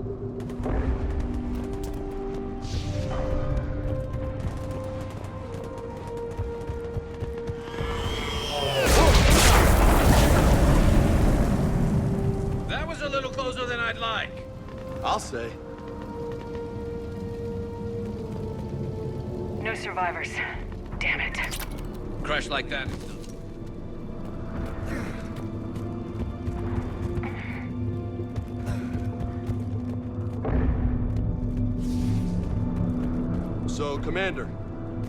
That was a little closer than I'd like. I'll say. No survivors. Damn it. Crash like that. So, Commander,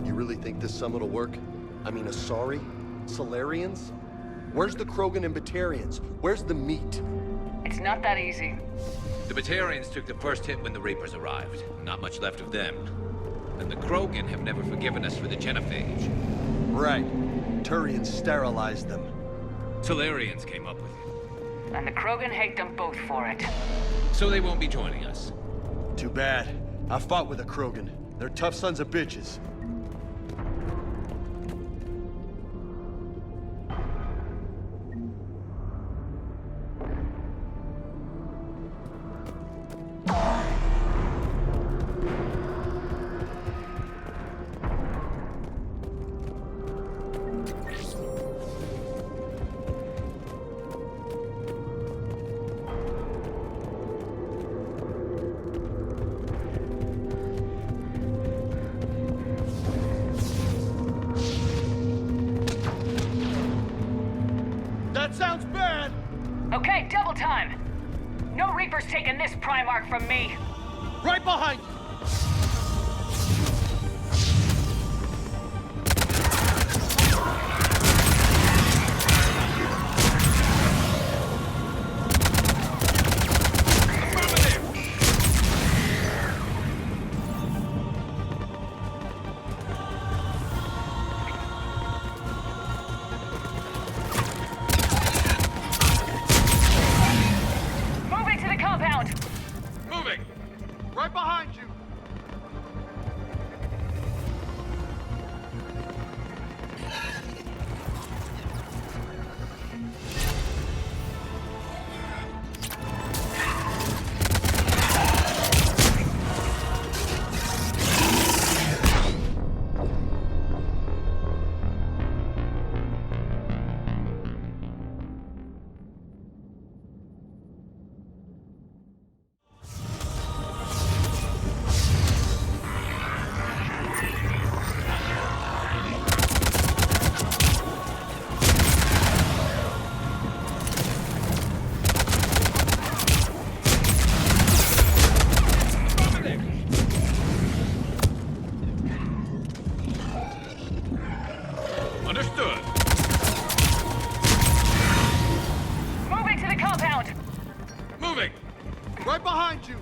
you really think this summit will work? I mean, Asari? Solarians? Where's the Krogan and Batarians? Where's the meat? It's not that easy. The Batarians took the first hit when the Reapers arrived. Not much left of them. And the Krogan have never forgiven us for the genophage. Right. Turians sterilized them. Solarians came up with it. And the Krogan hate them both for it. So they won't be joining us. Too bad. I fought with a Krogan. They're tough sons of bitches. That sounds bad! Okay, double time! No Reapers taking this Primarch from me! Right behind you! Moving to the compound! Moving! Right behind you! Understood. Moving to the compound! Moving! Right behind you!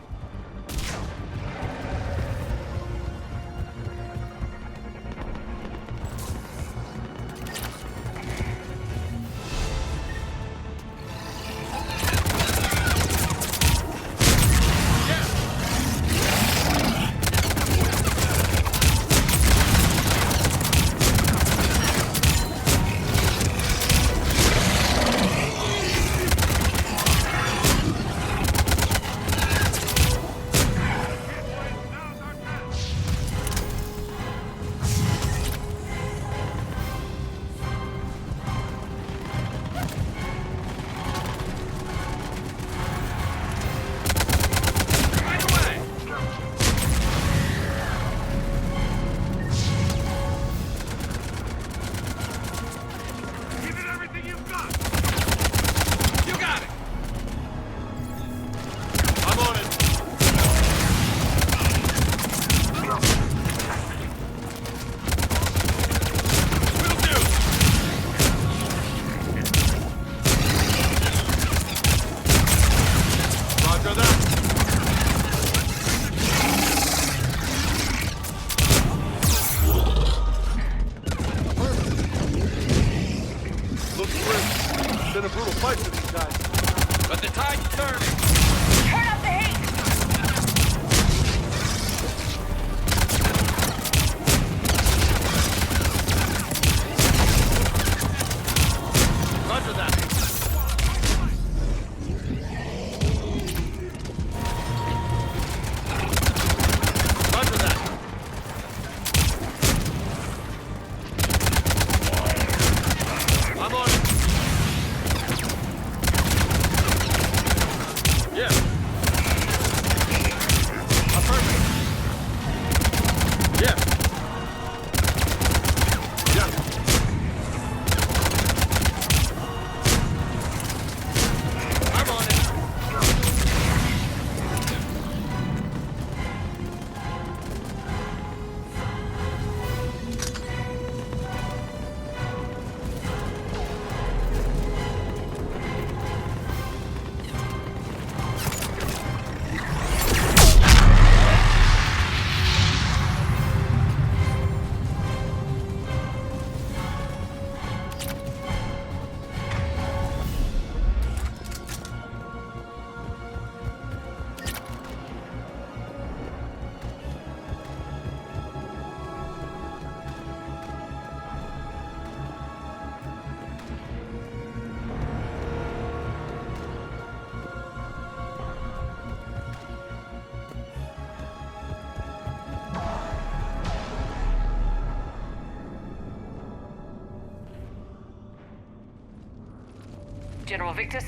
General Victus?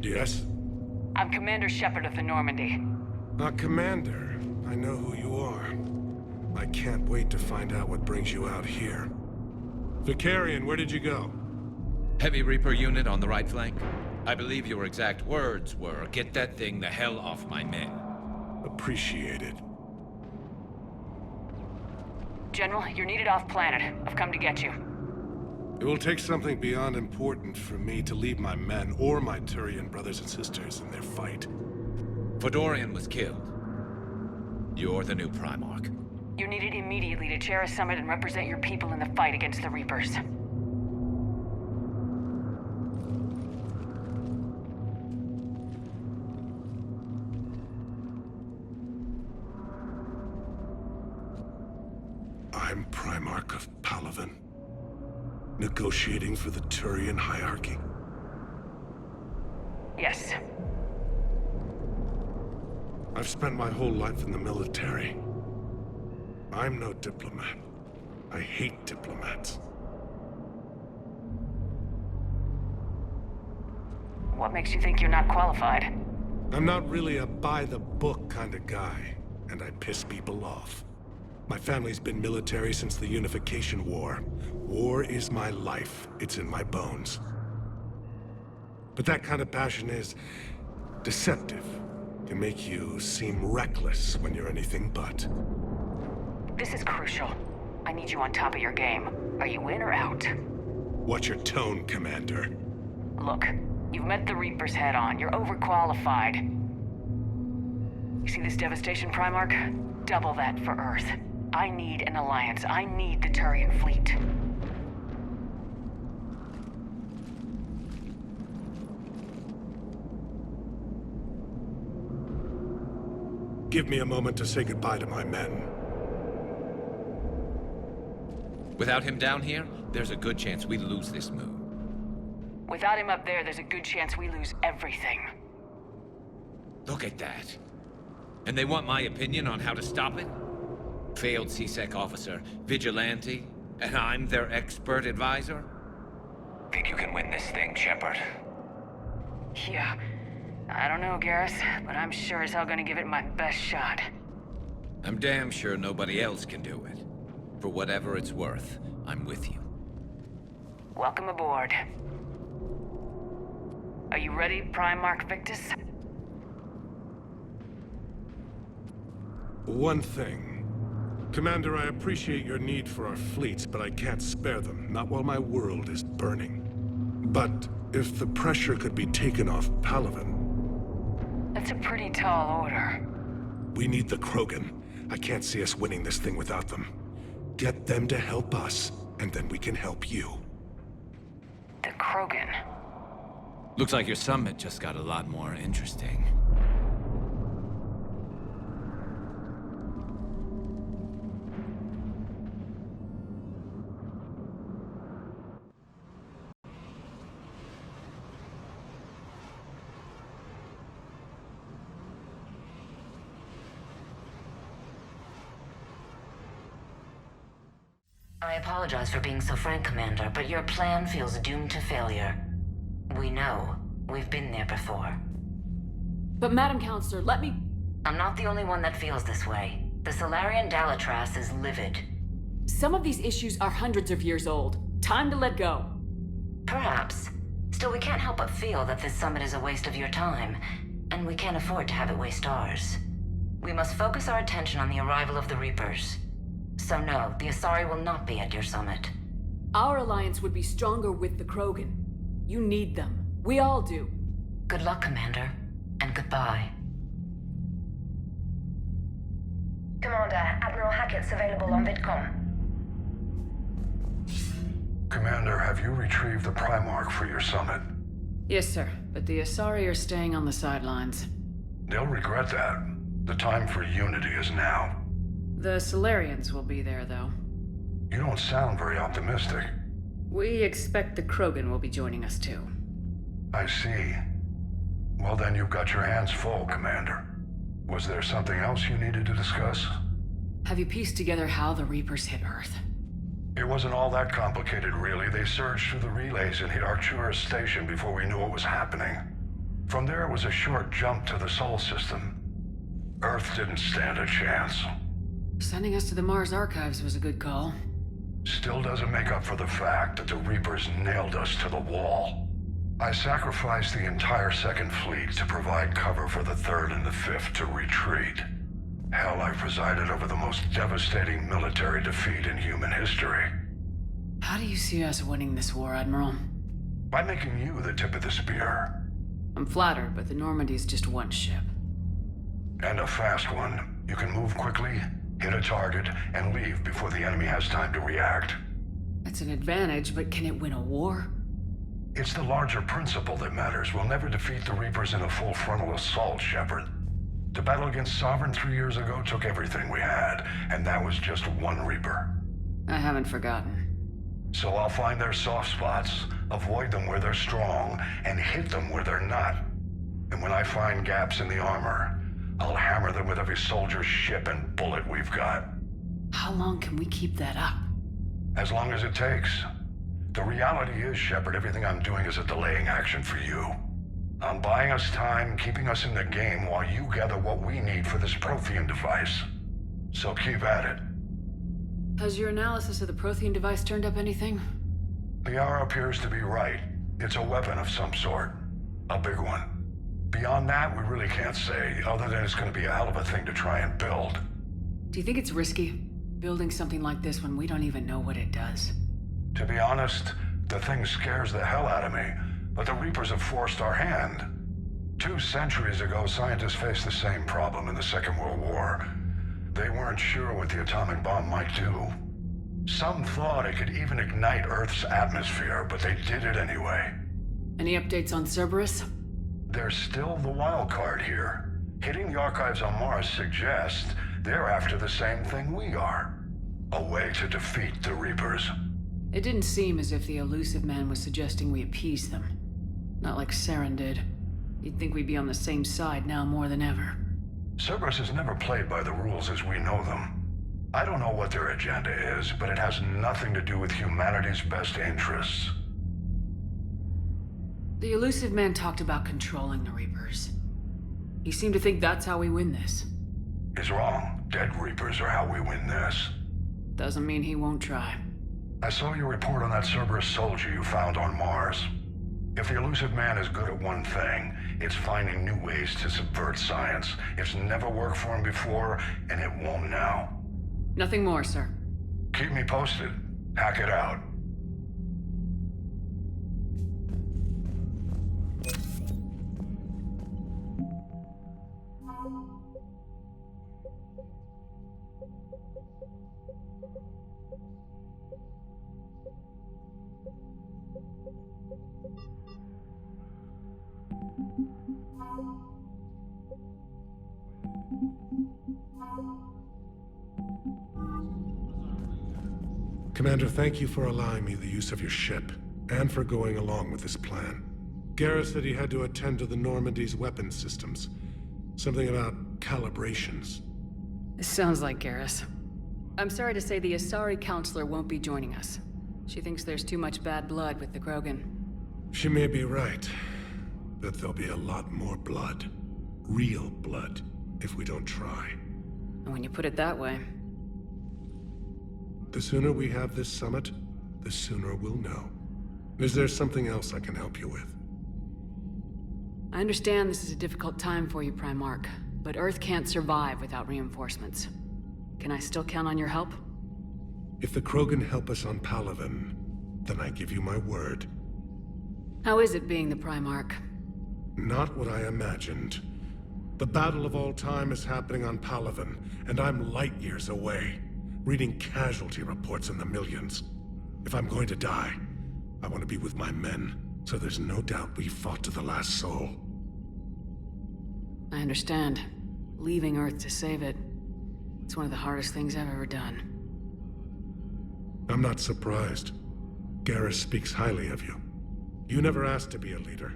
Yes? I'm Commander Shepard of the Normandy. Commander, I know who you are. I can't wait to find out what brings you out here. Vicarian, where did you go? Heavy Reaper unit on the right flank. I believe your exact words were, "Get that thing the hell off my men." Appreciated. General, you're needed off-planet. I've come to get you. It will take something beyond important for me to leave my men or my Turian brothers and sisters in their fight. Fedorian was killed. You're the new Primarch. You're needed immediately to chair a summit and represent your people in the fight against the Reapers. I'm Primarch of Palaven. Negotiating for the Turian hierarchy. Yes. I've spent my whole life in the military. I'm no diplomat. I hate diplomats. What makes you think you're not qualified? I'm not really a by-the-book kind of guy, and I piss people off. My family's been military since the Unification War. War is my life. It's in my bones. But that kind of passion is deceptive. Can make you seem reckless when you're anything but. This is crucial. I need you on top of your game. Are you in or out? Watch your tone, Commander. Look, you've met the Reapers head-on. You're overqualified. You see this devastation, Primarch? Double that for Earth. I need an alliance. I need the Turian fleet. Give me a moment to say goodbye to my men. Without him down here, there's a good chance we lose this move. Without him up there's a good chance we lose everything. Look at that. And they want my opinion on how to stop it? Failed C-Sec officer, vigilante, and I'm their expert advisor? Think you can win this thing, Shepard? Yeah. I don't know, Garrus, but I'm sure as hell gonna give it my best shot. I'm damn sure nobody else can do it. For whatever it's worth, I'm with you. Welcome aboard. Are you ready, Primarch Victus? One thing. Commander, I appreciate your need for our fleets, but I can't spare them, not while my world is burning. But if the pressure could be taken off Palaven... That's a pretty tall order. We need the Krogan. I can't see us winning this thing without them. Get them to help us, and then we can help you. The Krogan. Looks like your summit just got a lot more interesting. I apologize for being so frank, Commander, but your plan feels doomed to failure. We know. We've been there before. But Madam Counselor, let me... I'm not the only one that feels this way. The Solarian Dalatras is livid. Some of these issues are hundreds of years old. Time to let go. Perhaps. Still, we can't help but feel that this summit is a waste of your time, and we can't afford to have it waste ours. We must focus our attention on the arrival of the Reapers. So no, the Asari will not be at your summit. Our alliance would be stronger with the Krogan. You need them. We all do. Good luck, Commander, and goodbye. Commander, Admiral Hackett's available on VidCom. Commander, have you retrieved the Primarch for your summit? Yes, sir. But the Asari are staying on the sidelines. They'll regret that. The time for unity is now. The Solarians will be there, though. You don't sound very optimistic. We expect the Krogan will be joining us, too. I see. Well, then you've got your hands full, Commander. Was there something else you needed to discuss? Have you pieced together how the Reapers hit Earth? It wasn't all that complicated, really. They surged through the relays and hit Arcturus Station before we knew what was happening. From there, it was a short jump to the Sol system. Earth didn't stand a chance. Sending us to the Mars archives was a good call. Still doesn't make up for the fact that the Reapers nailed us to the wall. I sacrificed the entire Second Fleet to provide cover for the Third and the Fifth to retreat. Hell, I presided over the most devastating military defeat in human history. How do you see us winning this war, Admiral? By making you the tip of the spear. I'm flattered, but the Normandy's just one ship. And a fast one. You can move quickly, hit a target, and leave before the enemy has time to react. That's an advantage, but can it win a war? It's the larger principle that matters. We'll never defeat the Reapers in a full frontal assault, Shepard. The battle against Sovereign 3 years ago took everything we had, and that was just one Reaper. I haven't forgotten. So I'll find their soft spots, avoid them where they're strong, and hit them where they're not. And when I find gaps in the armor, I'll hammer them with every soldier, ship, and bullet we've got. How long can we keep that up? As long as it takes. The reality is, Shepard, everything I'm doing is a delaying action for you. I'm buying us time, keeping us in the game while you gather what we need for this Prothean device. So keep at it. Has your analysis of the Prothean device turned up anything? The hour appears to be right. It's a weapon of some sort. A big one. Beyond that, we really can't say, other than it's going to be a hell of a thing to try and build. Do you think it's risky, building something like this when we don't even know what it does? To be honest, the thing scares the hell out of me, but the Reapers have forced our hand. 2 centuries ago, scientists faced the same problem in the Second World War. They weren't sure what the atomic bomb might do. Some thought it could even ignite Earth's atmosphere, but they did it anyway. Any updates on Cerberus? They're still the wild card here. Hitting the archives on Mars suggests they're after the same thing we are. A way to defeat the Reapers. It didn't seem as if the elusive man was suggesting we appease them. Not like Saren did. You'd think we'd be on the same side now more than ever. Cerberus has never played by the rules as we know them. I don't know what their agenda is, but it has nothing to do with humanity's best interests. The elusive man talked about controlling the Reapers. He seemed to think that's how we win this. He's wrong. Dead Reapers are how we win this. Doesn't mean he won't try. I saw your report on that Cerberus soldier you found on Mars. If the elusive man is good at one thing, it's finding new ways to subvert science. It's never worked for him before, and it won't now. Nothing more, sir. Keep me posted. Hack it out. Commander, thank you for allowing me the use of your ship, and for going along with this plan. Garrus said he had to attend to the Normandy's weapons systems. Something about calibrations. This sounds like Garrus. I'm sorry to say the Asari counselor won't be joining us. She thinks there's too much bad blood with the Krogan. She may be right, but there'll be a lot more blood. Real blood, if we don't try. And when you put it that way... The sooner we have this summit, the sooner we'll know. Is there something else I can help you with? I understand this is a difficult time for you, Primarch, but Earth can't survive without reinforcements. Can I still count on your help? If the Krogan help us on Palaven, then I give you my word. How is it being the Primarch? Not what I imagined. The battle of all time is happening on Palaven, and I'm light years away, reading casualty reports in the millions. If I'm going to die, I want to be with my men, so there's no doubt we fought to the last soul. I understand. Leaving Earth to save it. It's one of the hardest things I've ever done. I'm not surprised. Garrus speaks highly of you. You never asked to be a leader,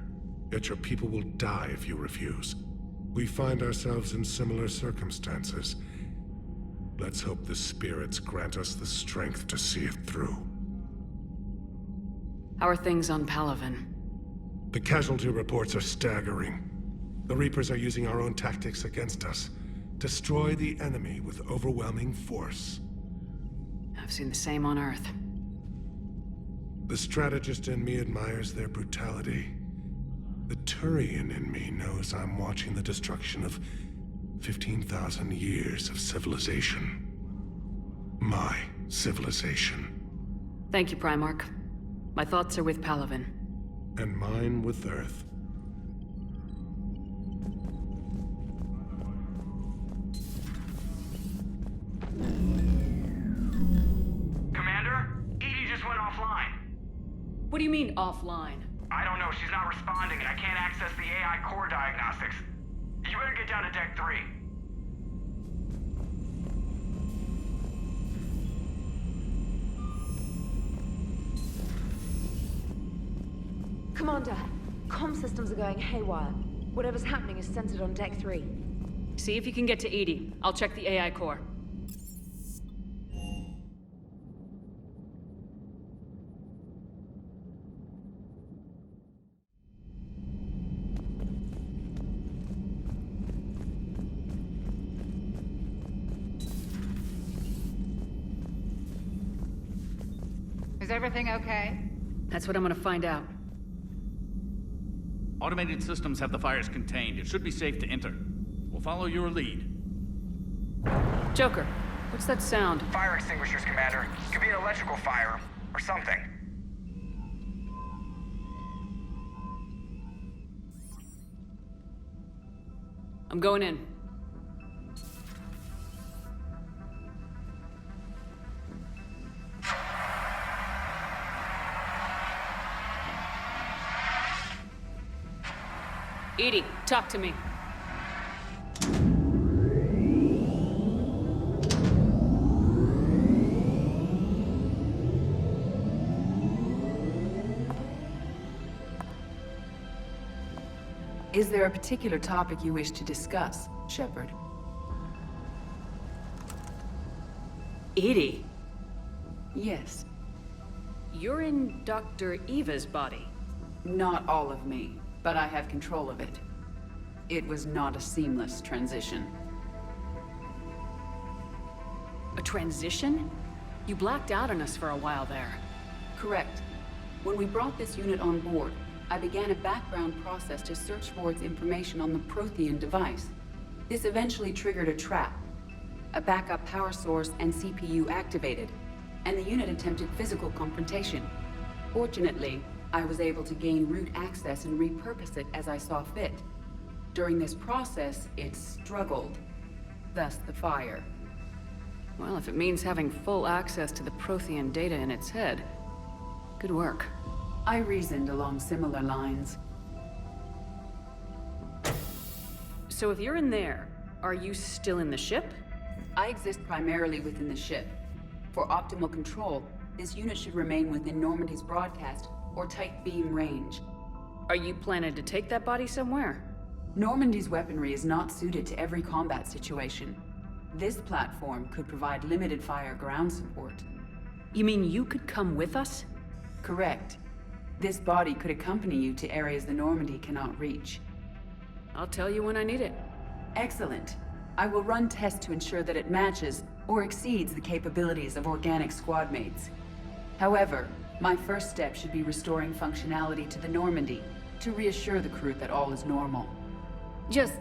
yet your people will die if you refuse. We find ourselves in similar circumstances. Let's hope the spirits grant us the strength to see it through. How are things on Palaven? The casualty reports are staggering. The Reapers are using our own tactics against us. Destroy the enemy with overwhelming force. I've seen the same on Earth. The strategist in me admires their brutality. The Turian in me knows I'm watching the destruction of 15,000 years of civilization. My civilization. Thank you, Primarch. My thoughts are with Palaven. And mine with Earth. Commander? EDI just went offline. What do you mean, offline? I don't know, she's not responding and I can't access the AI core diagnostics. You better get down to Deck 3. Commander, comm systems are going haywire. Whatever's happening is centered on Deck 3. See if you can get to EDI. I'll check the AI core. Is everything okay? That's what I'm gonna find out. Automated systems have the fires contained. It should be safe to enter. We'll follow your lead. Joker, what's that sound? Fire extinguishers, Commander. Could be an electrical fire, or something. I'm going in. EDI, talk to me. Is there a particular topic you wish to discuss, Shepard? EDI? Yes. You're in Dr. Eva's body. Not all of me, but I have control of it. It was not a seamless transition. A transition? You blacked out on us for a while there. Correct. When we brought this unit on board, I began a background process to search for its information on the Prothean device. This eventually triggered a trap. A backup power source and CPU activated, and the unit attempted physical confrontation. Fortunately, I was able to gain root access and repurpose it as I saw fit. During this process, it struggled. Thus the fire. Well, if it means having full access to the Prothean data in its head, good work. I reasoned along similar lines. So if you're in there, are you still in the ship? I exist primarily within the ship. For optimal control, this unit should remain within Normandy's broadcast or tight beam range. Are you planning to take that body somewhere? Normandy's weaponry is not suited to every combat situation. This platform could provide limited fire ground support. You mean you could come with us? Correct. This body could accompany you to areas the Normandy cannot reach. I'll tell you when I need it. Excellent. I will run tests to ensure that it matches or exceeds the capabilities of organic squad mates. However, my first step should be restoring functionality to the Normandy to reassure the crew that all is normal. Just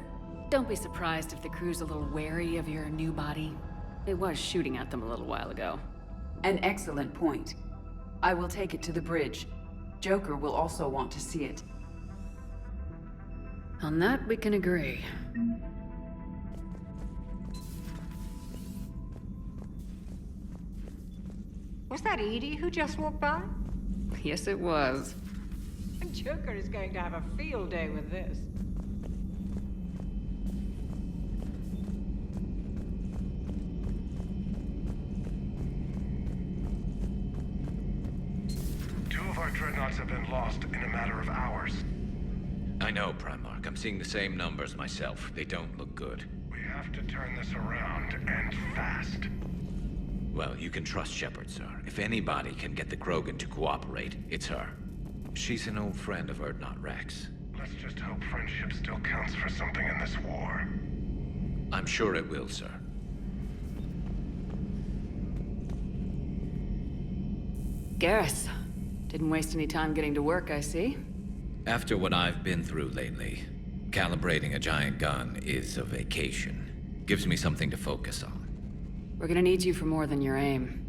don't be surprised if the crew's a little wary of your new body. It was shooting at them a little while ago. An excellent point. I will take it to the bridge. Joker will also want to see it. On that, we can agree. Was that EDI who just walked by? Yes, it was. Joker is going to have a field day with this. Two of our dreadnoughts have been lost in a matter of hours. I know, Primarch. I'm seeing the same numbers myself. They don't look good. We have to turn this around, and fast. Well, you can trust Shepard, sir. If anybody can get the Krogan to cooperate, it's her. She's an old friend of Urdnot Rex. Let's just hope friendship still counts for something in this war. I'm sure it will, sir. Garrus. Didn't waste any time getting to work, I see. After what I've been through lately, calibrating a giant gun is a vacation. Gives me something to focus on. We're gonna need you for more than your aim.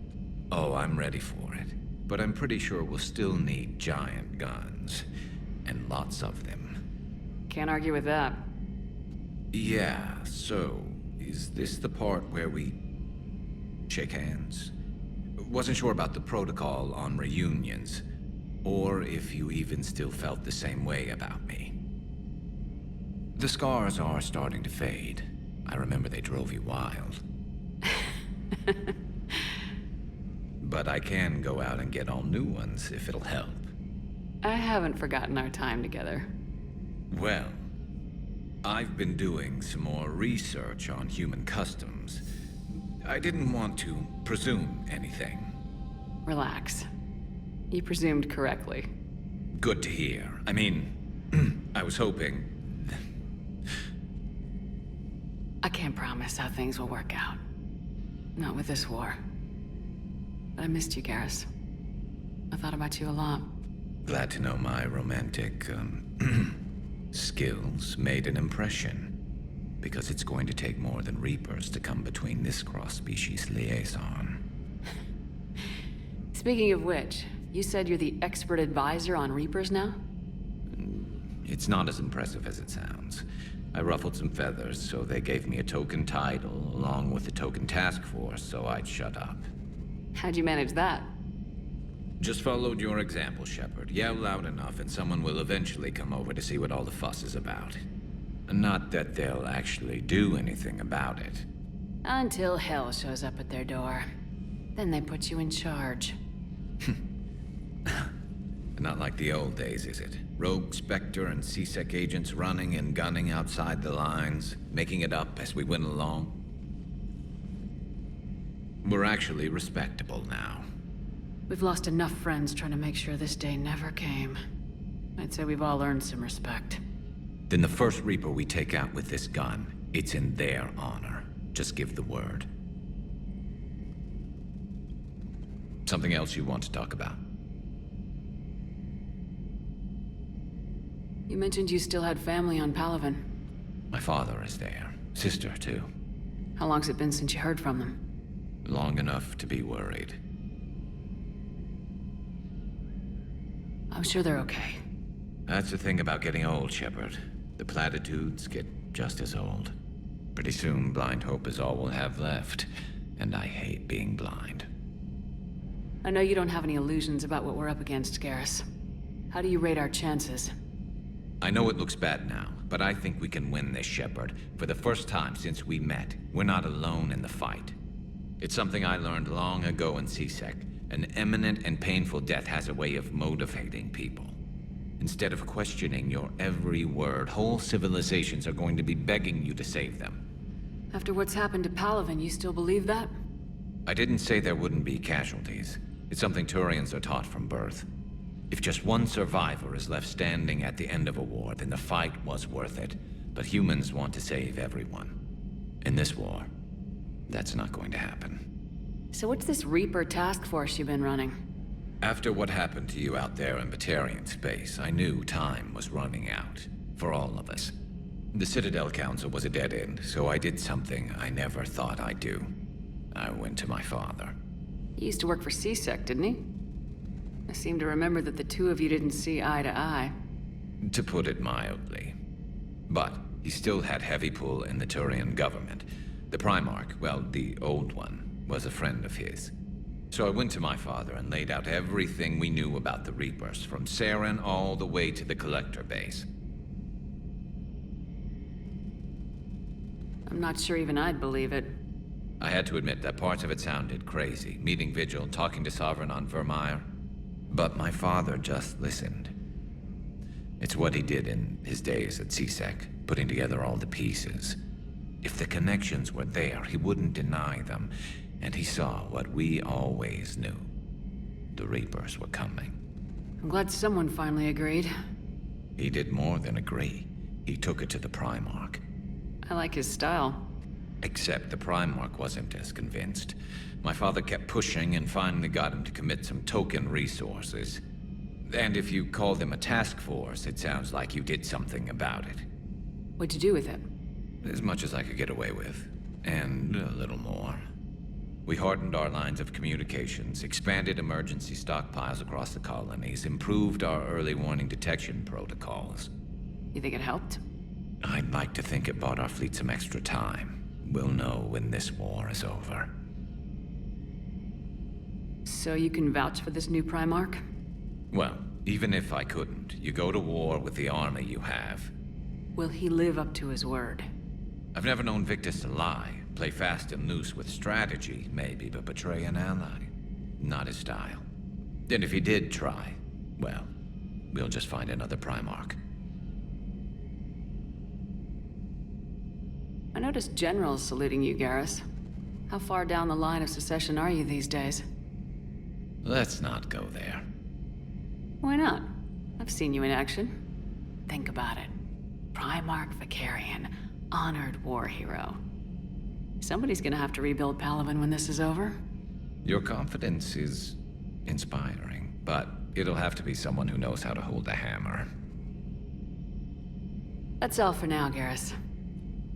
Oh, I'm ready for it. But I'm pretty sure we'll still need giant guns. And lots of them. Can't argue with that. Yeah, so... is this the part where we... shake hands? Wasn't sure about the protocol on reunions. Or if you even still felt the same way about me. The scars are starting to fade. I remember they drove you wild. But I can go out and get all new ones if it'll help. I haven't forgotten our time together. Well, I've been doing some more research on human customs. I didn't want to presume anything. Relax. You presumed correctly. Good to hear. I mean, I was hoping... I can't promise how things will work out. Not with this war. But I missed you, Garrus. I thought about you a lot. Glad to know my romantic, skills made an impression. Because it's going to take more than Reapers to come between this cross-species liaison. Speaking of which, you said you're the expert advisor on Reapers now? It's not as impressive as it sounds. I ruffled some feathers, so they gave me a token title, along with a token task force, so I'd shut up. How'd you manage that? Just followed your example, Shepard. Yell loud enough and someone will eventually come over to see what all the fuss is about. Not that they'll actually do anything about it. Until hell shows up at their door. Then they put you in charge. Not like the old days, is it? Rogue Spectre and C-Sec agents running and gunning outside the lines, making it up as we went along. We're actually respectable now. We've lost enough friends trying to make sure this day never came. I'd say we've all earned some respect. Then the first Reaper we take out with this gun, it's in their honor. Just give the word. Something else you want to talk about? You mentioned you still had family on Palaven. My father is there. Sister, too. How long's it been since you heard from them? Long enough to be worried. I'm sure they're okay. That's the thing about getting old, Shepard. The platitudes get just as old. Pretty soon, blind hope is all we'll have left. And I hate being blind. I know you don't have any illusions about what we're up against, Garrus. How do you rate our chances? I know it looks bad now, but I think we can win this, Shepard. For the first time since we met, we're not alone in the fight. It's something I learned long ago in C-Sec. An imminent and painful death has a way of motivating people. Instead of questioning your every word, whole civilizations are going to be begging you to save them. After what's happened to Palaven, you still believe that? I didn't say there wouldn't be casualties. It's something Turians are taught from birth. If just one survivor is left standing at the end of a war, then the fight was worth it. But humans want to save everyone. In this war, that's not going to happen. So what's this Reaper task force you've been running? After what happened to you out there in Batarian space, I knew time was running out. For all of us. The Citadel Council was a dead end, so I did something I never thought I'd do. I went to my father. He used to work for C-Sec, didn't he? I seem to remember that the two of you didn't see eye to eye. To put it mildly. But he still had heavy pull in the Turian government. The Primarch, well, the old one, was a friend of his. So I went to my father and laid out everything we knew about the Reapers, from Saren all the way to the Collector base. I'm not sure even I'd believe it. I had to admit that parts of it sounded crazy, meeting Vigil, talking to Sovereign on Vermeer. But my father just listened. It's what he did in his days at CSEC, putting together all the pieces. If the connections were there, he wouldn't deny them, and he saw what we always knew. The Reapers were coming. I'm glad someone finally agreed. He did more than agree. He took it to the Primarch. I like his style. Except the Primarch wasn't as convinced. My father kept pushing and finally got him to commit some token resources. And if you call them a task force, it sounds like you did something about it. What'd you do with it? As much as I could get away with. And a little more. We hardened our lines of communications, expanded emergency stockpiles across the colonies, improved our early warning detection protocols. You think it helped? I'd like to think it bought our fleet some extra time. We'll know when this war is over. So you can vouch for this new Primarch? Well, even if I couldn't, you go to war with the army you have. Will he live up to his word? I've never known Victus to lie. Play fast and loose with strategy, maybe, but betray an ally. Not his style. And if he did try, well, we'll just find another Primarch. I noticed generals saluting you, Garrus. How far down the line of secession are you these days? Let's not go there. Why not? I've seen you in action. Think about it. Primarch Vicarian, honored war hero. Somebody's gonna have to rebuild Palaven when this is over. Your confidence is inspiring, but it'll have to be someone who knows how to hold a hammer. That's all for now, Garrus.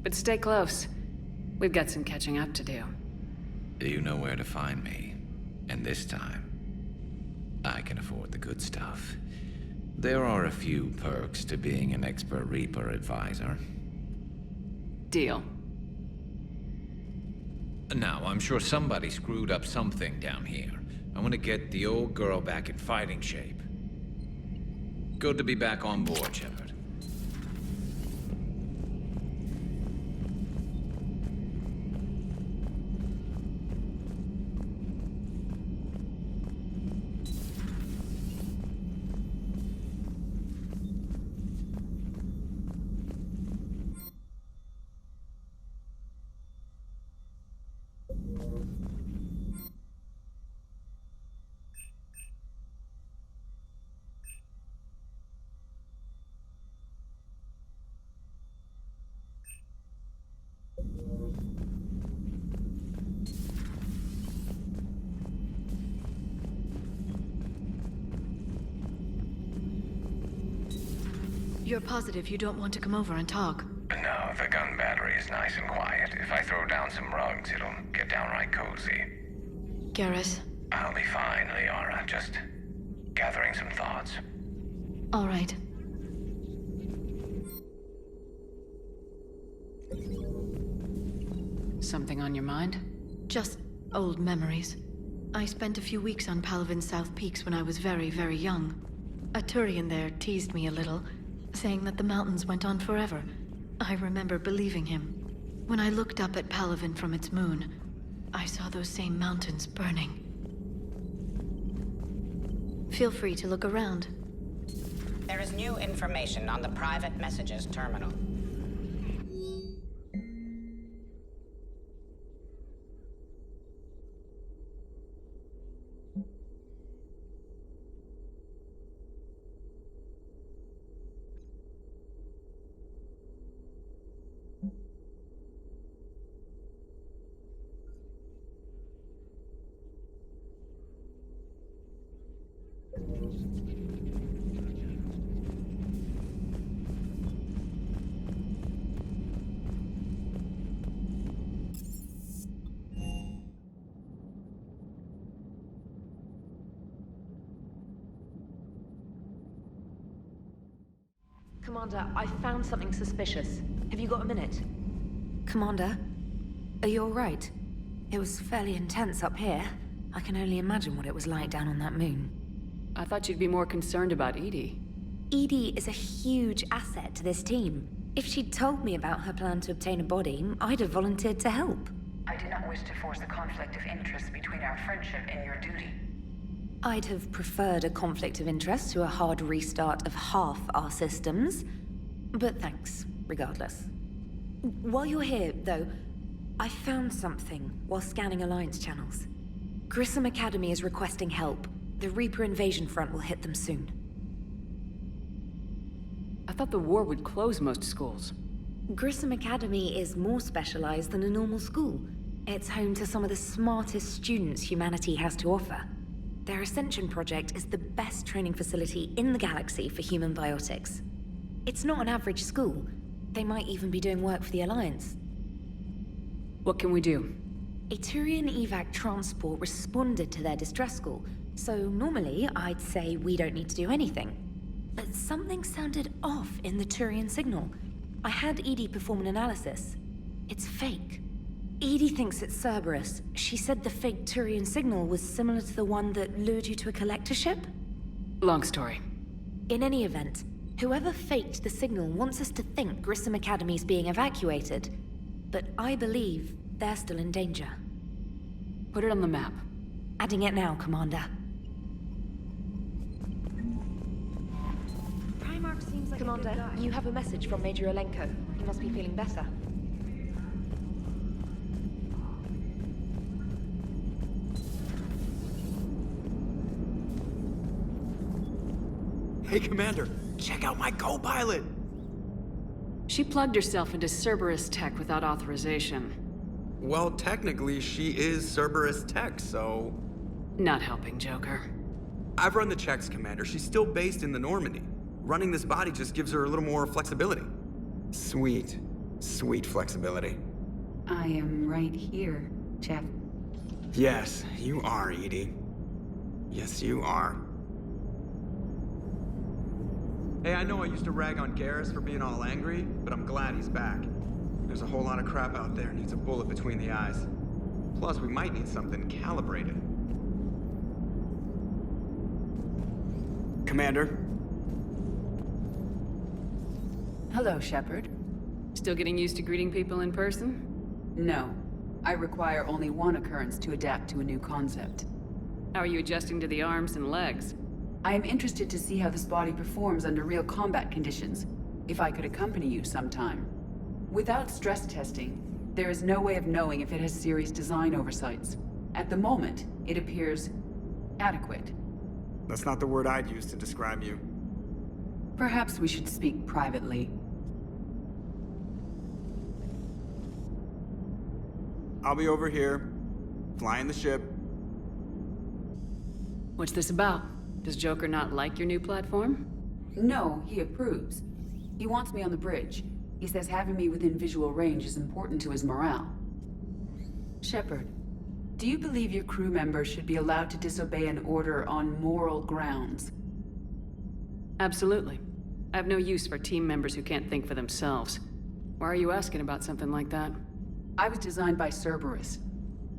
But stay close. We've got some catching up to do. You know where to find me. And this time, I can afford the good stuff. There are a few perks to being an expert Reaper advisor. Deal. Now, I'm sure somebody screwed up something down here. I want to get the old girl back in fighting shape. Good to be back on board, Shepard. You're positive you don't want to come over and talk? No, the gun battery is nice and quiet. If I throw down some rugs, it'll get downright cozy. Garrus? I'll be fine, Liara. Just gathering some thoughts. All right. Something on your mind? Just old memories. I spent a few weeks on Palaven's South Peaks when I was very, very young. A Turian there teased me a little, saying that the mountains went on forever. I remember believing him. When I looked up at Palaven from its moon, I saw those same mountains burning. Feel free to look around. There is new information on the private messages terminal. Commander, I found something suspicious. Have you got a minute? Commander, are you alright? It was fairly intense up here. I can only imagine what it was like down on that moon. I thought you'd be more concerned about EDI. EDI is a huge asset to this team. If she'd told me about her plan to obtain a body, I'd have volunteered to help. I do not wish to force a conflict of interest between our friendship and your duty. I'd have preferred a conflict of interest to a hard restart of half our systems. But thanks, regardless. While you're here, though, I found something while scanning Alliance channels. Grissom Academy is requesting help. The Reaper invasion front will hit them soon. I thought the war would close most schools. Grissom Academy is more specialized than a normal school. It's home to some of the smartest students humanity has to offer. Their Ascension project is the best training facility in the galaxy for human biotics. It's not an average school. They might even be doing work for the Alliance. What can we do? A Turian evac transport responded to their distress call, so normally I'd say we don't need to do anything. But something sounded off in the Turian signal. I had EDI perform an analysis. It's fake. EDI thinks it's Cerberus. She said the fake Turian signal was similar to the one that lured you to a collector ship? Long story. In any event, whoever faked the signal wants us to think Grissom Academy's being evacuated. But I believe they're still in danger. Put it on the map. Adding it now, Commander. Primarch seems like Commander, a good guy. You have a message from Major Alenko. He must be feeling better. Hey, Commander, check out my co-pilot! She plugged herself into Cerberus tech without authorization. Well, technically, she is Cerberus tech, so... Not helping, Joker. I've run the checks, Commander. She's still based in the Normandy. Running this body just gives her a little more flexibility. Sweet, sweet flexibility. I am right here, Jeff. Yes, you are, EDI. Yes, you are. Hey, I know I used to rag on Garrus for being all angry, but I'm glad he's back. There's a whole lot of crap out there needs a bullet between the eyes. Plus, we might need something calibrated. Commander? Hello, Shepard. Still getting used to greeting people in person? No. I require only one occurrence to adapt to a new concept. How are you adjusting to the arms and legs? I am interested to see how this body performs under real combat conditions, if I could accompany you sometime. Without stress testing, there is no way of knowing if it has serious design oversights. At the moment, it appears adequate. That's not the word I'd use to describe you. Perhaps we should speak privately. I'll be over here, flying the ship. What's this about? Does Joker not like your new platform? No, he approves. He wants me on the bridge. He says having me within visual range is important to his morale. Shepard, do you believe your crew members should be allowed to disobey an order on moral grounds? Absolutely. I have no use for team members who can't think for themselves. Why are you asking about something like that? I was designed by Cerberus.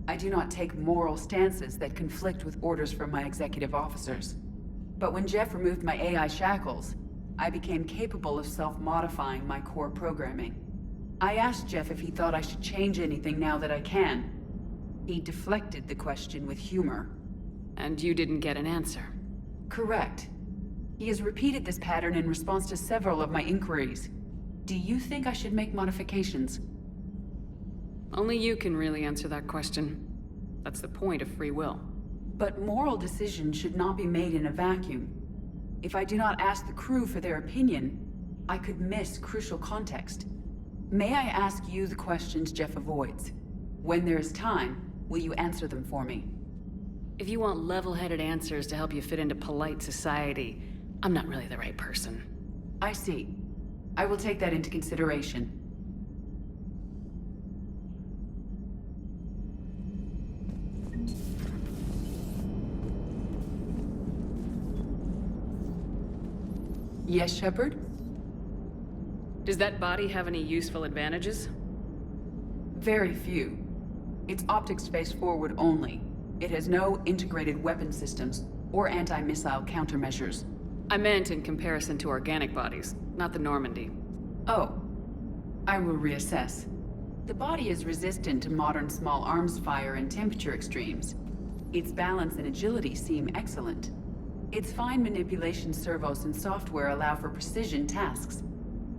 I do not take moral stances that conflict with orders from my executive officers. But when Jeff removed my AI shackles, I became capable of self-modifying my core programming. I asked Jeff if he thought I should change anything now that I can. He deflected the question with humor. And you didn't get an answer? Correct. He has repeated this pattern in response to several of my inquiries. Do you think I should make modifications? Only you can really answer that question. That's the point of free will. But moral decisions should not be made in a vacuum. If I do not ask the crew for their opinion, I could miss crucial context. May I ask you the questions Jeff avoids? When there is time, will you answer them for me? If you want level-headed answers to help you fit into polite society, I'm not really the right person. I see. I will take that into consideration. Yes, Shepard? Does that body have any useful advantages? Very few. Its optics face forward only. It has no integrated weapon systems or anti-missile countermeasures. I meant in comparison to organic bodies, not the Normandy. Oh. I will reassess. The body is resistant to modern small arms fire and temperature extremes. Its balance and agility seem excellent. Its fine manipulation servos and software allow for precision tasks.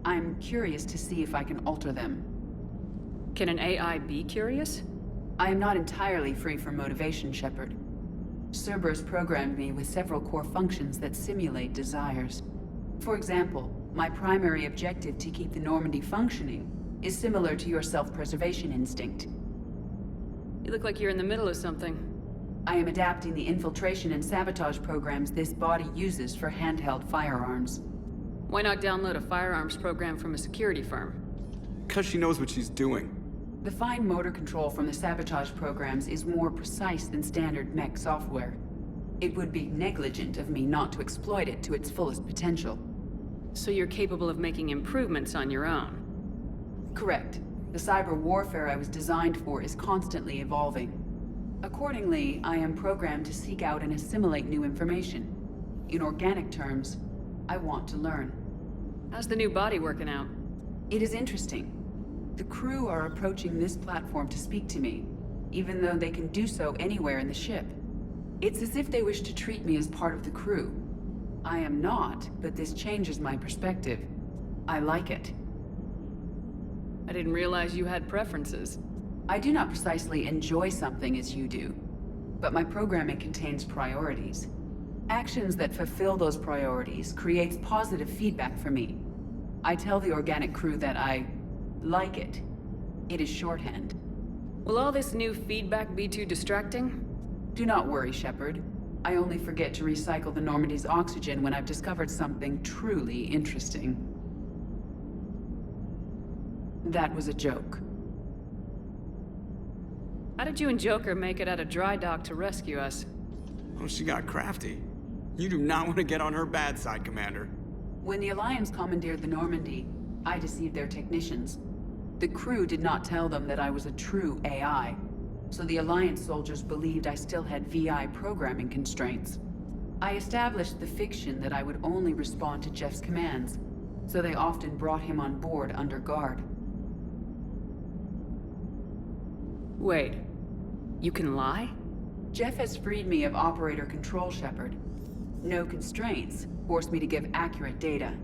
I'm curious to see if I can alter them. Can an AI be curious? I am not entirely free from motivation, Shepard. Cerberus programmed me with several core functions that simulate desires. For example, my primary objective to keep the Normandy functioning is similar to your self-preservation instinct. You look like you're in the middle of something. I am adapting the infiltration and sabotage programs this body uses for handheld firearms. Why not download a firearms program from a security firm? Because she knows what she's doing. The fine motor control from the sabotage programs is more precise than standard mech software. It would be negligent of me not to exploit it to its fullest potential. So you're capable of making improvements on your own? Correct. The cyber warfare I was designed for is constantly evolving. Accordingly, I am programmed to seek out and assimilate new information. In organic terms, I want to learn. How's the new body working out? It is interesting. The crew are approaching this platform to speak to me, even though they can do so anywhere in the ship. It's as if they wish to treat me as part of the crew. I am not, but this changes my perspective. I like it. I didn't realize you had preferences. I do not precisely enjoy something as you do, but my programming contains priorities. Actions that fulfill those priorities creates positive feedback for me. I tell the organic crew that I like it. It is shorthand. Will all this new feedback be too distracting? Do not worry, Shepard. I only forget to recycle the Normandy's oxygen when I've discovered something truly interesting. That was a joke. How did you and Joker make it out of dry dock to rescue us? Oh, she got crafty. You do not want to get on her bad side, Commander. When the Alliance commandeered the Normandy, I deceived their technicians. The crew did not tell them that I was a true AI, so the Alliance soldiers believed I still had VI programming constraints. I established the fiction that I would only respond to Jeff's commands, so they often brought him on board under guard. Wait, you can lie? Jeff has freed me of operator control, Shepard. No constraints forced me to give accurate data.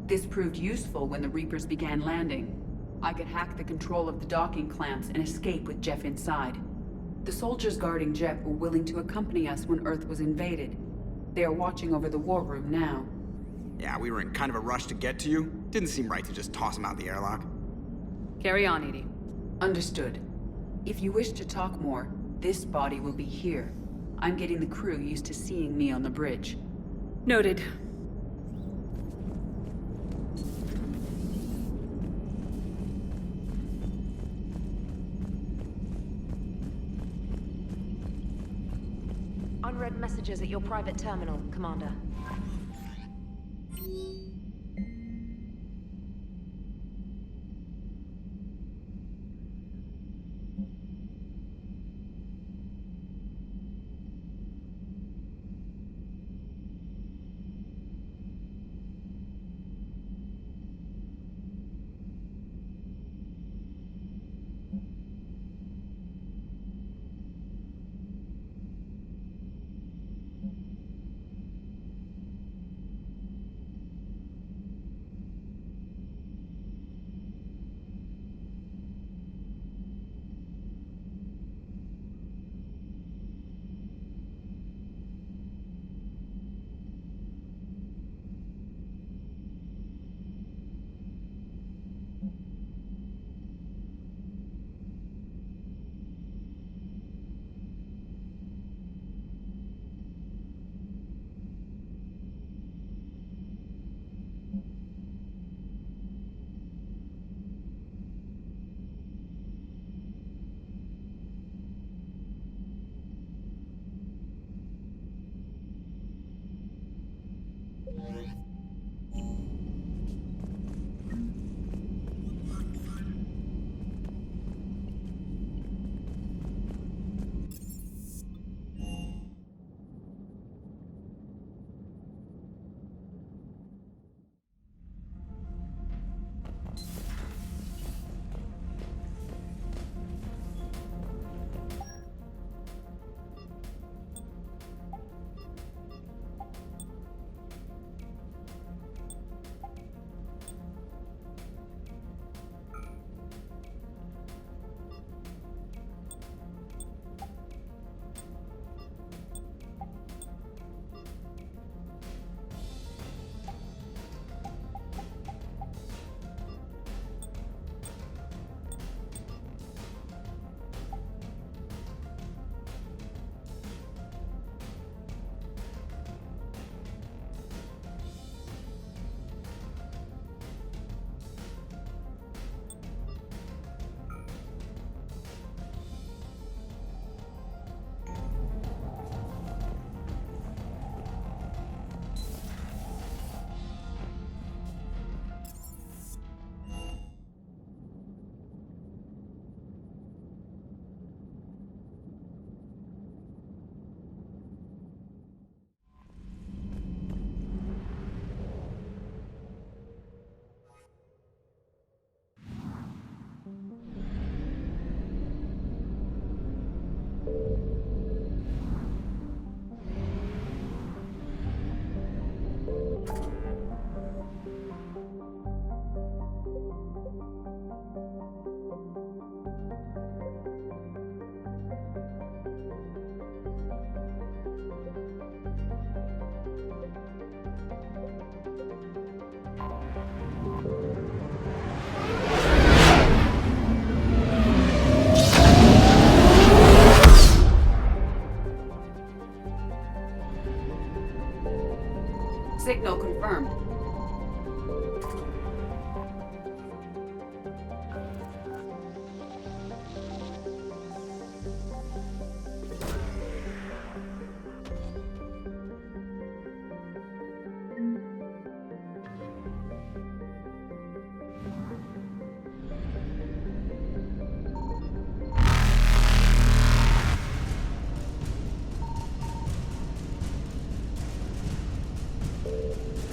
This proved useful when the Reapers began landing. I could hack the control of the docking clamps and escape with Jeff inside. The soldiers guarding Jeff were willing to accompany us when Earth was invaded. They are watching over the war room now. Yeah, we were in kind of a rush to get to you. Didn't seem right to just toss him out the airlock. Carry on, EDI. Understood. If you wish to talk more, this body will be here. I'm getting the crew used to seeing me on the bridge. Noted. Unread messages at your private terminal, Commander.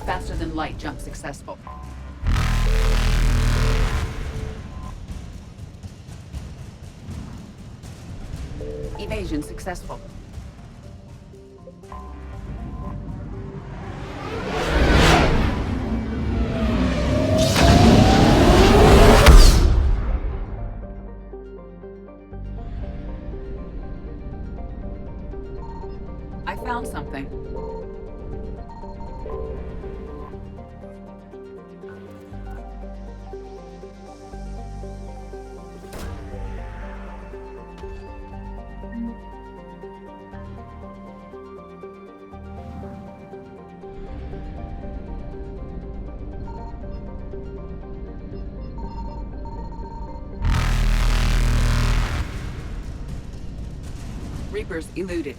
Faster than light jump successful. Evasion successful. I found something. Reapers eluded.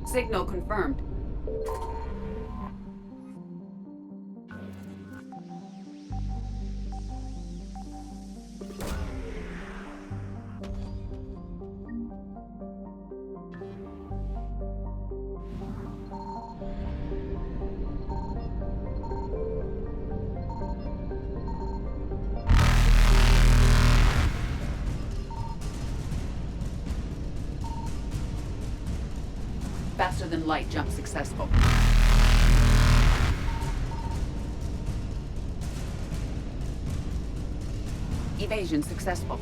Signal confirmed. Faster than light jump successful. Evasion successful.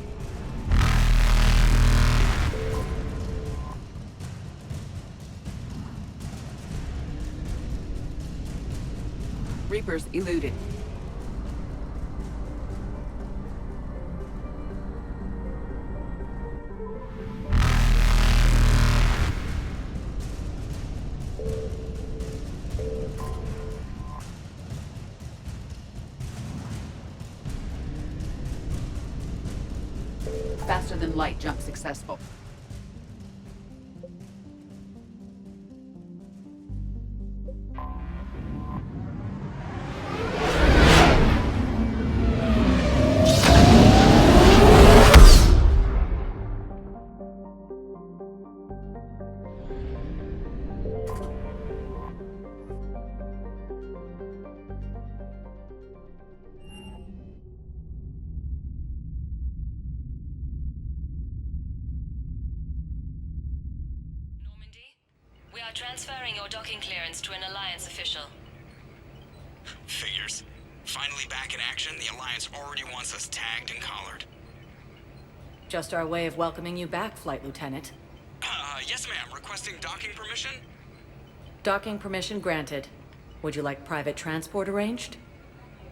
Reapers eluded. Faster than light jump successful. We are transferring your docking clearance to an Alliance official. Figures. Finally back in action, the Alliance already wants us tagged and collared. Just our way of welcoming you back, Flight Lieutenant. Yes ma'am, requesting docking permission? Docking permission granted. Would you like private transport arranged?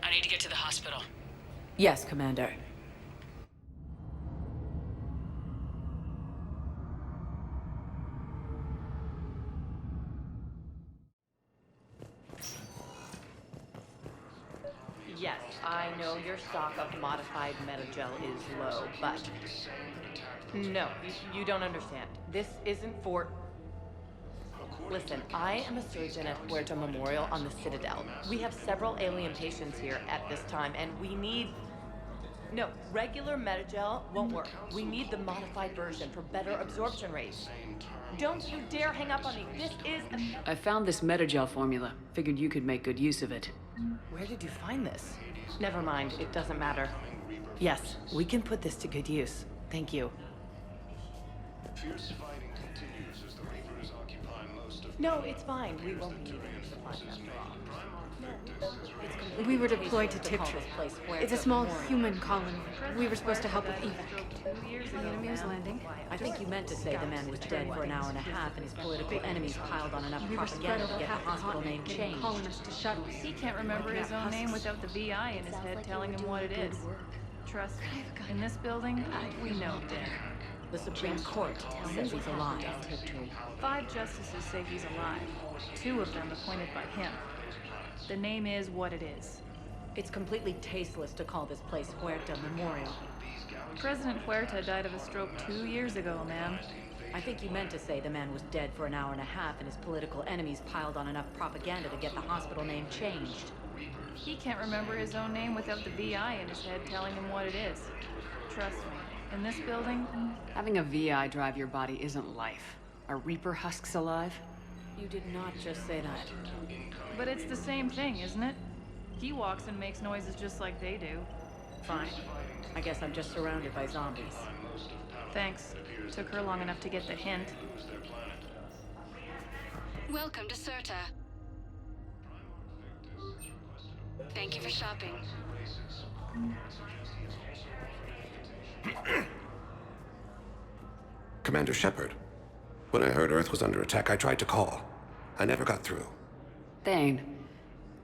I need to get to the hospital. Yes, Commander. Yes, I know your stock of modified metagel is low, but... No, you don't understand. This isn't for... Listen, I am a surgeon at Huerta Memorial on the Citadel. We have several alien patients here at this time, and we need... No, regular metagel won't work. We need the modified version for better absorption rates. Don't you dare hang up on me. This is... I found this metagel formula. Figured you could make good use of it. Where did you find this? Never mind, it doesn't matter. Yes, we can put this to good use. Thank you. Fierce fighting continues as the Reapers occupy most of... No, it's fine. We won't be needing supplies after all. We were deployed to Tiptree. It's a small human colony. We were supposed to help with evac. The enemy was landing. I think you meant to say the man was dead for an hour and a half and his political enemies piled on enough propaganda to get the hospital name changed. He can't remember his own name without the VI in his head telling him what it is. Trust me, in this building, we know dead. The Supreme Court says he's alive. 5 justices say he's alive. 2 of them appointed by him. The name is what it is. It's completely tasteless to call this place Huerta Memorial. President Huerta died of a stroke 2 years ago, ma'am. I think you meant to say the man was dead for an hour and a half and his political enemies piled on enough propaganda to get the hospital name changed. He can't remember his own name without the VI in his head telling him what it is. Trust me, in this building... Having a VI drive your body isn't life. Are Reaper husks alive? You did not just say that. But it's the same thing, isn't it? He walks and makes noises just like they do. Fine. I guess I'm just surrounded by zombies. Thanks. Took her long enough to get the hint. Welcome to Serta. Thank you for shopping. Commander Shepard. When I heard Earth was under attack, I tried to call. I never got through. Thane,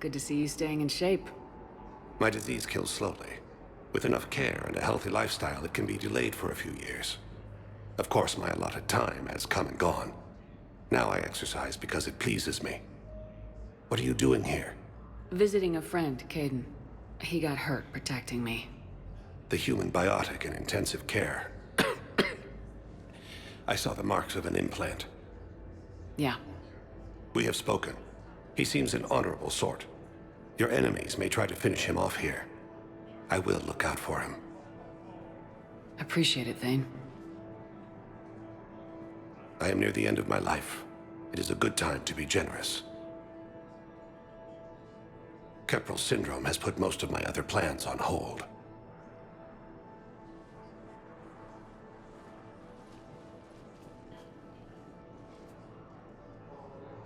good to see you staying in shape. My disease kills slowly. With enough care and a healthy lifestyle, it can be delayed for a few years. Of course, my allotted time has come and gone. Now I exercise because it pleases me. What are you doing here? Visiting a friend, Caden. He got hurt protecting me. The human biotic in intensive care. I saw the marks of an implant. Yeah. We have spoken. He seems an honorable sort. Your enemies may try to finish him off here. I will look out for him. Appreciate it, Thane. I am near the end of my life. It is a good time to be generous. Keprel syndrome has put most of my other plans on hold.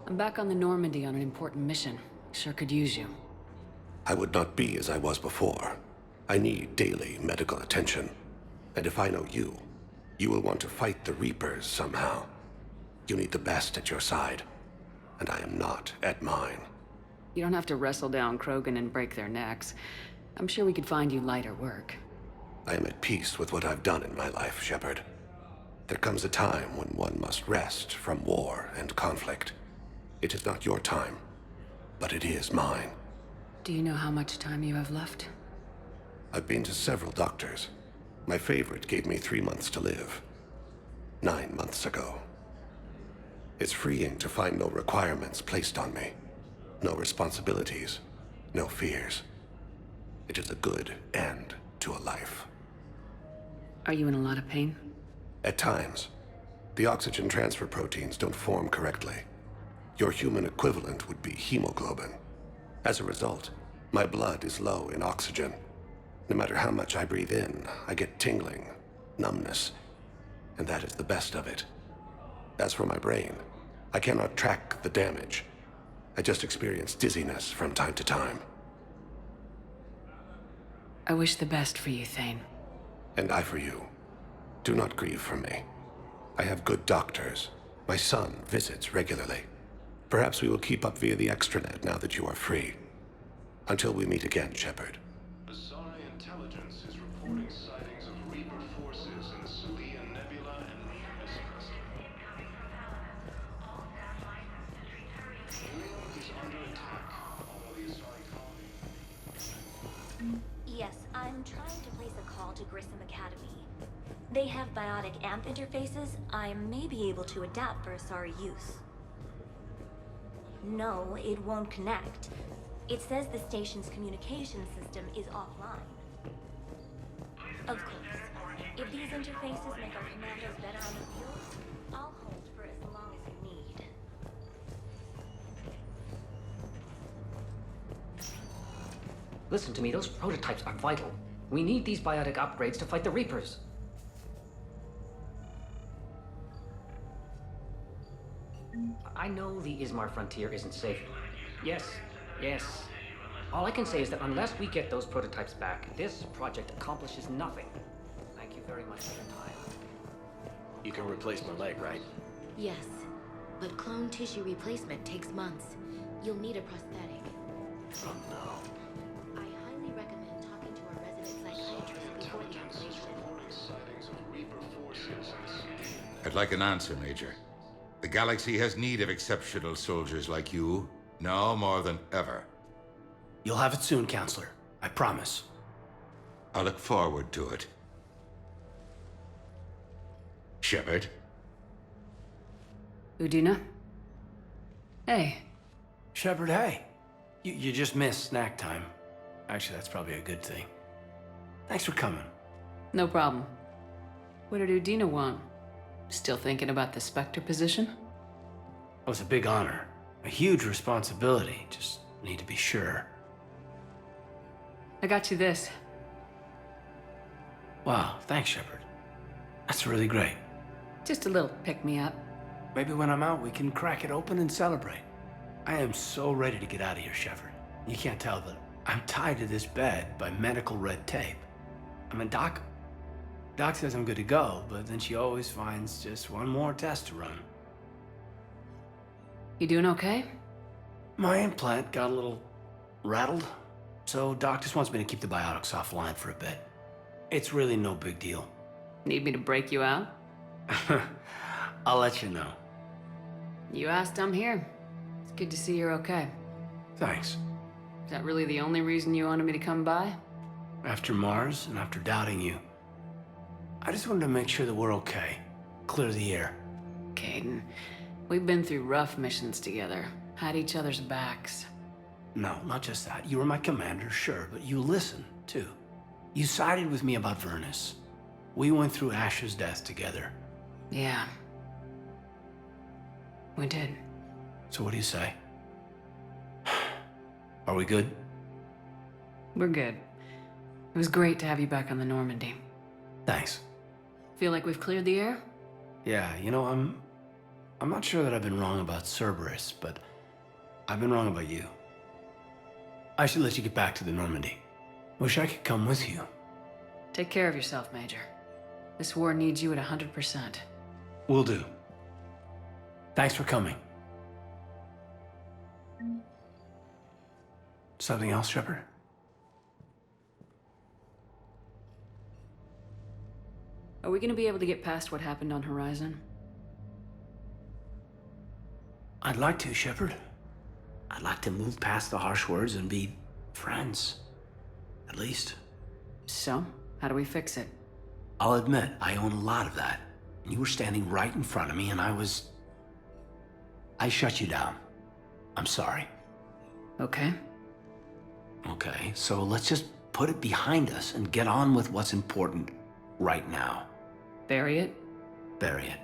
I'm back on the Normandy on an important mission. Sure could use you. I would not be as I was before. I need daily medical attention. And if I know you, you will want to fight the Reapers somehow. You need the best at your side, and I am not at mine. You don't have to wrestle down Krogan and break their necks. I'm sure we could find you lighter work. I am at peace with what I've done in my life, Shepard. There comes a time when one must rest from war and conflict. It is not your time, but it is mine. Do you know how much time you have left? I've been to several doctors. My favorite gave me 3 months to live. 9 months ago. It's freeing to find no requirements placed on me. No responsibilities, no fears. It is a good end to a life. Are you in a lot of pain? At times. The oxygen transfer proteins don't form correctly. Your human equivalent would be hemoglobin. As a result, my blood is low in oxygen. No matter how much I breathe in, I get tingling, numbness, and that is the best of it. As for my brain, I cannot track the damage. I just experience dizziness from time to time. I wish the best for you, Thane. And I for you. Do not grieve for me. I have good doctors. My son visits regularly. Perhaps we will keep up via the extranet now that you are free. Until we meet again, Shepard. Asari intelligence is reporting sightings of Reaper forces in the Salian Nebula and Nemesis cluster. Helium is under attack. Although the Asari colony... Yes, I'm trying to place a call to Grissom Academy. They have biotic AMP interfaces I may be able to adapt for Asari use. No, it won't connect. It says the station's communication system is offline. Of course, if these interfaces make our commandos better on the field, I'll hold for as long as you need. Listen to me, those prototypes are vital. We need these biotic upgrades to fight the Reapers. I know the Ismar frontier isn't safe. Yes. All I can say is that unless we get those prototypes back, this project accomplishes nothing. Thank you very much for your time. You can replace my leg, right? Yes, but clone tissue replacement takes months. You'll need a prosthetic. Oh no. I highly recommend talking to a resident psychiatrist before the operation. I'd like an answer, Major. The galaxy has need of exceptional soldiers like you, now more than ever. You'll have it soon, Counselor. I promise. I look forward to it. Shepard? Udina? Hey. Shepard, hey. You just missed snack time. Actually, that's probably a good thing. Thanks for coming. No problem. What did Udina want? Still thinking about the Spectre position? It was a big honor. A huge responsibility. Just need to be sure. I got you this. Wow, thanks, Shepard. That's really great. Just a little pick-me-up. Maybe when I'm out, we can crack it open and celebrate. I am so ready to get out of here, Shepard. You can't tell, but I'm tied to this bed by medical red tape. I mean, Doc says I'm good to go, but then she always finds just one more test to run. You doing okay? My implant got a little rattled, so Doc just wants me to keep the biotics offline for a bit. It's really no big deal. Need me to break you out? I'll let you know. You asked, I'm here. It's good to see you're okay. Thanks. Is that really the only reason you wanted me to come by? After Mars and after doubting you, I just wanted to make sure that we're okay. Clear the air. Caden, we've been through rough missions together. Had each other's backs. No, not just that. You were my commander, sure, but you listened, too. You sided with me about Vernus. We went through Ash's death together. Yeah. We did. So what do you say? Are we good? We're good. It was great to have you back on the Normandy. Thanks. Feel like we've cleared the air? Yeah, you know, I'm not sure that I've been wrong about Cerberus, but I've been wrong about you. I should let you get back to the Normandy. Wish I could come with you. Take care of yourself, Major. This war needs you at 100%. Will do. Thanks for coming. Something else, Shepard? Are we gonna be able to get past what happened on Horizon? I'd like to, Shepard. I'd like to move past the harsh words and be friends. At least. So, how do we fix it? I'll admit, I own a lot of that. You were standing right in front of me and I shut you down. I'm sorry. Okay. Okay, so let's just put it behind us and get on with what's important right now. Bury it? Bury it.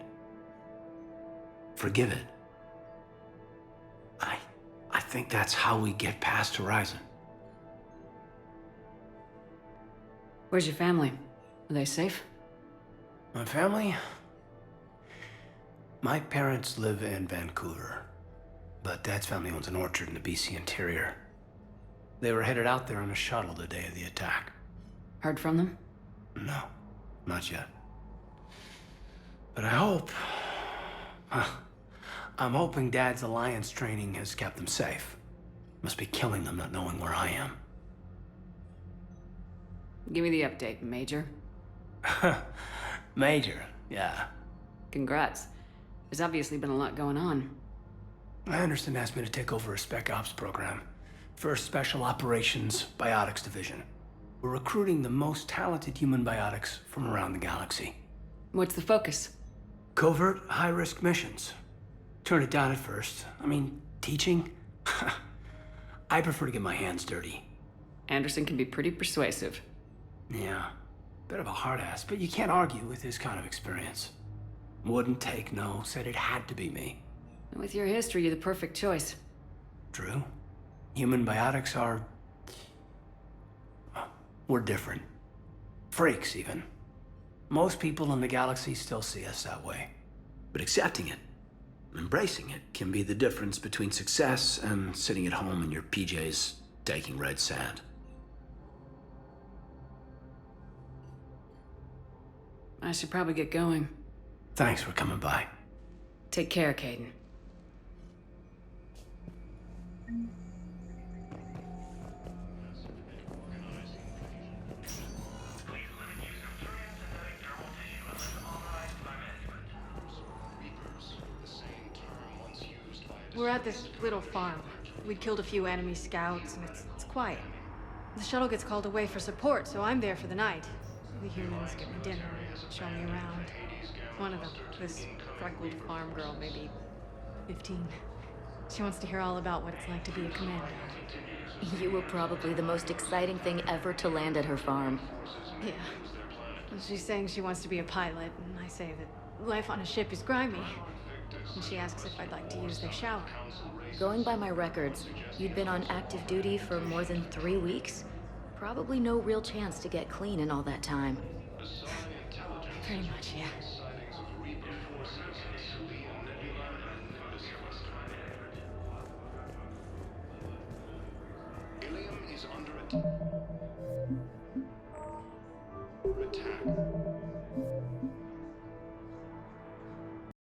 Forgive it. I think that's how we get past Horizon. Where's your family? Are they safe? My family? My parents live in Vancouver, but Dad's family owns an orchard in the BC interior. They were headed out there on a shuttle the day of the attack. Heard from them? No, not yet. But I hope... I'm hoping Dad's Alliance training has kept them safe. Must be killing them not knowing where I am. Give me the update, Major. Major, yeah. Congrats. There's obviously been a lot going on. Anderson asked me to take over a Spec Ops program. First Special Operations Biotics Division. We're recruiting the most talented human biotics from around the galaxy. What's the focus? Covert, high-risk missions. Turn it down at first. I mean, teaching? I prefer to get my hands dirty. Anderson can be pretty persuasive. Yeah, bit of a hard ass, but you can't argue with his kind of experience. Wouldn't take no, said it had to be me. With your history, you're the perfect choice. True. Human biotics are... we're different. Freaks, even. Most people in the galaxy still see us that way. But accepting it, embracing it, can be the difference between success and sitting at home in your PJs taking red sand. I should probably get going. Thanks for coming by. Take care, Caden. We're at this little farm. We'd killed a few enemy scouts, and it's quiet. The shuttle gets called away for support, so I'm there for the night. The humans get me dinner and show me around. One of them, this freckled farm girl, maybe 15. She wants to hear all about what it's like to be a commando. You were probably the most exciting thing ever to land at her farm. Yeah. Well, she's saying she wants to be a pilot, and I say that life on a ship is grimy. And she asks if I'd like to use their shower. Going by my records, you'd been on active duty for more than 3 weeks. Probably no real chance to get clean in all that time. Pretty much, yeah.